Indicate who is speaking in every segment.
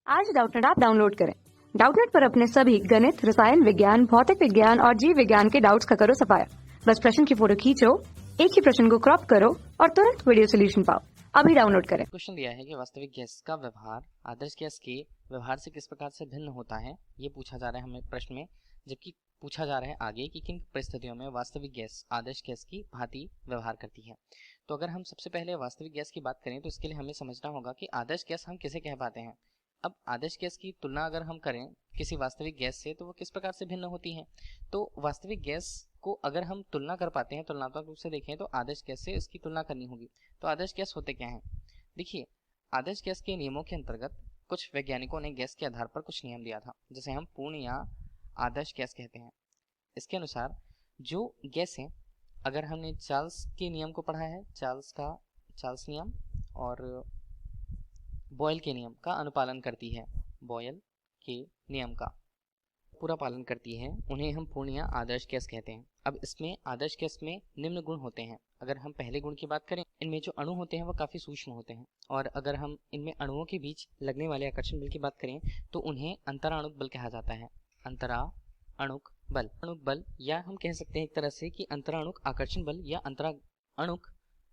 Speaker 1: आज Doubtnut app download करें। Doubtnut पर अपने सभी गणित, रसायन विज्ञान, भौतिक विज्ञान और जीव विज्ञान के डाउट्स का करो सफाया। बस प्रश्न की फोटो खींचो, एक ही प्रश्न को क्रॉप करो और तुरंत वीडियो सोल्यूशन पाओ। अभी डाउनलोड करें।
Speaker 2: क्वेश्चन दिया है कि वास्तविक गैस का व्यवहार आदर्श गैस के व्यवहार से किस प्रकार से भिन्न होता है, ये पूछा जा रहा है हमें प्रश्न में। जबकि पूछा जा रहा है आगे कि किन परिस्थितियों में वास्तविक गैस आदर्श गैस की भांति व्यवहार करती है। तो अगर हम सबसे पहले वास्तविक गैस की बात करें तो इसके लिए हमें समझना होगा कि आदर्श गैस हम किसे कह पाते हैं। अब आदर्श गैस की तुलना अगर हम करें किसी वास्तविक गैस से तो वो किस प्रकार से भिन्न होती है। तो वास्तविक गैस को अगर हम तुलना कर पाते हैं, तुलनात्मक रूप से देखें तो आदर्श गैस से इसकी तुलना करनी होगी। तो आदर्श गैस होते क्या हैं? देखिए, आदर्श गैस के नियमों के अंतर्गत कुछ वैज्ञानिकों ने गैस के आधार पर कुछ नियम दिया था, जिसे हम पूर्ण या आदर्श गैस कहते हैं। इसके अनुसार जो गैसें, अगर हमने चार्ल्स के नियम को पढ़ा है, चार्ल्स नियम और बॉयल के नियम का अनुपालन करती है, बॉयल के नियम का पूरा पालन करती है, उन्हें हम पूर्ण या आदर्श गैस कहते हैं। अब इसमें आदर्श गैस में निम्न गुण होते हैं। अगर हम पहले गुण की बात करें, इनमें जो अणु होते हैं वो काफ़ी सूक्ष्म होते हैं, और अगर हम इनमें अणुओं के बीच लगने वाले आकर्षण बल की बात करें तो उन्हें अंतराणुक बल कहा जाता है। अंतराणुक बल या हम कह सकते हैं एक तरह से कि अंतराणुक आकर्षण बल या अंतराणुक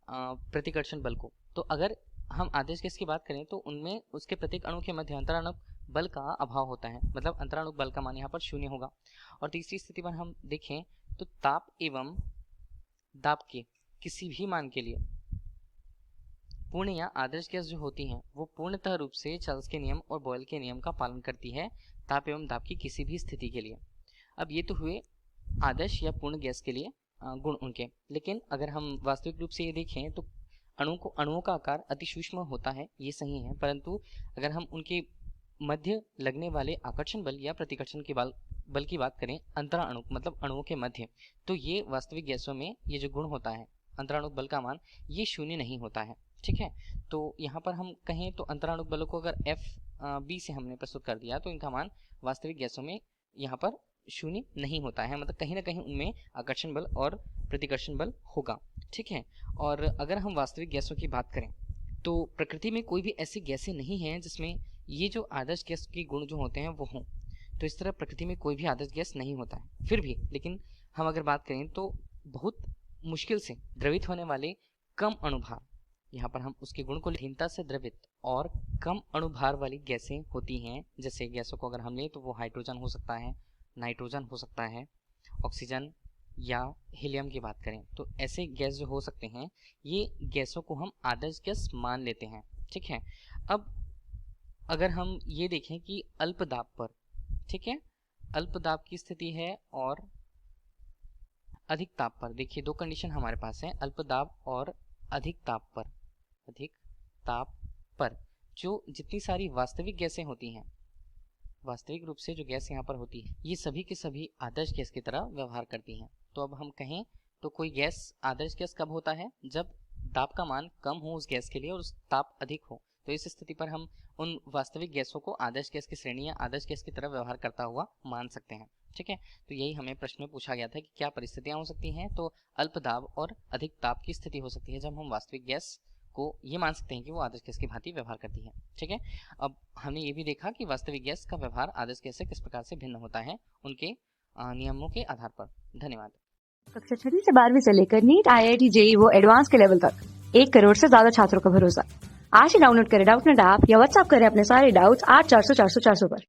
Speaker 2: प्रतिकर्षण बल को। तो अगर हम आदर्श गैस की बात करें तो उनमें उसके प्रत्येक अणु के मध्य अंतराणुक बल का अभाव होता है, मतलब अंतराणुक बल का मान यहाँ पर 0 होगा। और तीसरी स्थिति पर हम देखें तो ताप एवं दाब के किसी भी मान के लिए पूर्ण या आदर्श गैस जो होती हैं वो पूर्णतः रूप से चार्ल्स के नियम और बॉयल के नियम का पालन करती है ताप एवं दाब की किसी भी स्थिति के लिए। अब ये तो हुए आदर्श या पूर्ण गैस के लिए गुण उनके। लेकिन अगर हम वास्तविक रूप से ये देखें तो अणुओं का आकार अति सूक्ष्म होता है, ये सही है, परंतु अगर हम उनके मध्य लगने वाले आकर्षण बल या प्रतिकर्षण के बल की बात करें, अंतराणुक मतलब अणुओं के मध्य, तो ये वास्तविक गैसों में ये जो गुण होता है अंतराणुक बल का मान, ये 0 नहीं होता है। ठीक है, तो यहाँ पर हम कहें तो अंतराणुक बलों को अगर FB से हमने प्रस्तुत कर दिया तो इनका मान वास्तविक गैसों में यहाँ पर 0 नहीं होता है, मतलब कहीं ना कहीं उनमें आकर्षण बल और प्रतिकर्षण बल होगा। ठीक है, और अगर हम वास्तविक गैसों की बात करें तो प्रकृति में कोई भी ऐसी गैसें नहीं हैं जिसमें ये जो आदर्श गैस के गुण जो होते हैं वो हों। तो इस तरह प्रकृति में कोई भी आदर्श गैस नहीं होता है। फिर भी लेकिन हम अगर बात करें तो बहुत मुश्किल से द्रवित होने वाले कम अणुभार, यहाँ पर हम उसके गुण को हीनता से द्रवित और कम अणुभार वाली गैसें होती हैं। जैसे गैसों को अगर हम लें तो वो हाइड्रोजन हो सकता है, नाइट्रोजन हो सकता है, ऑक्सीजन या हीलियम की बात करें तो ऐसे गैस जो हो सकते हैं, ये गैसों को हम आदर्श गैस मान लेते हैं। ठीक है, अब अगर हम ये देखें कि अल्प दाब पर, ठीक है, अल्प दाब की स्थिति है और अधिक ताप पर, देखिए दो कंडीशन हमारे पास है, अल्प दाब और अधिक ताप पर जो जितनी सारी वास्तविक गैसें होती हैं, वास्तविक रूप से जो गैस यहाँ पर होती है, ये सभी के सभी आदर्श गैस की तरह व्यवहार करती हैं। तो अब हम कहें तो कोई गैस आदर्श गैस कब होता है? जब दाब का मान कम हो उस गैस के लिए और उस ताप अधिक हो। तो इस स्थिति पर हम उन वास्तविक गैसों को आदर्श गैस की श्रेणी या आदर्श गैस की तरह व्यवहार करता हुआ मान सकते हैं। ठीक है, तो यही हमें प्रश्न में पूछा गया था कि क्या परिस्थितियां हो सकती हैं। तो अल्प दाब और अधिक ताप की स्थिति हो सकती है जब हम वास्तविक गैस को ये मान सकते हैं कि वो आदर्श गैस की भांति व्यवहार करती है। ठीक है, अब हमने ये भी देखा कि वास्तविक गैस का व्यवहार आदर्श गैस से किस प्रकार से भिन्न होता है उनके नियमों के आधार पर। धन्यवाद।
Speaker 1: कक्षा 6 से 12वीं से लेकर नीट, IIT, JEE वो एडवांस के लेवल तक 1 करोड़ से ज्यादा छात्रों का भरोसा। आज ही डाउनलोड करें डाउटनेट ऐप या व्हाट्सएप करें अपने सारे डाउट्स 8400 400 400 पर।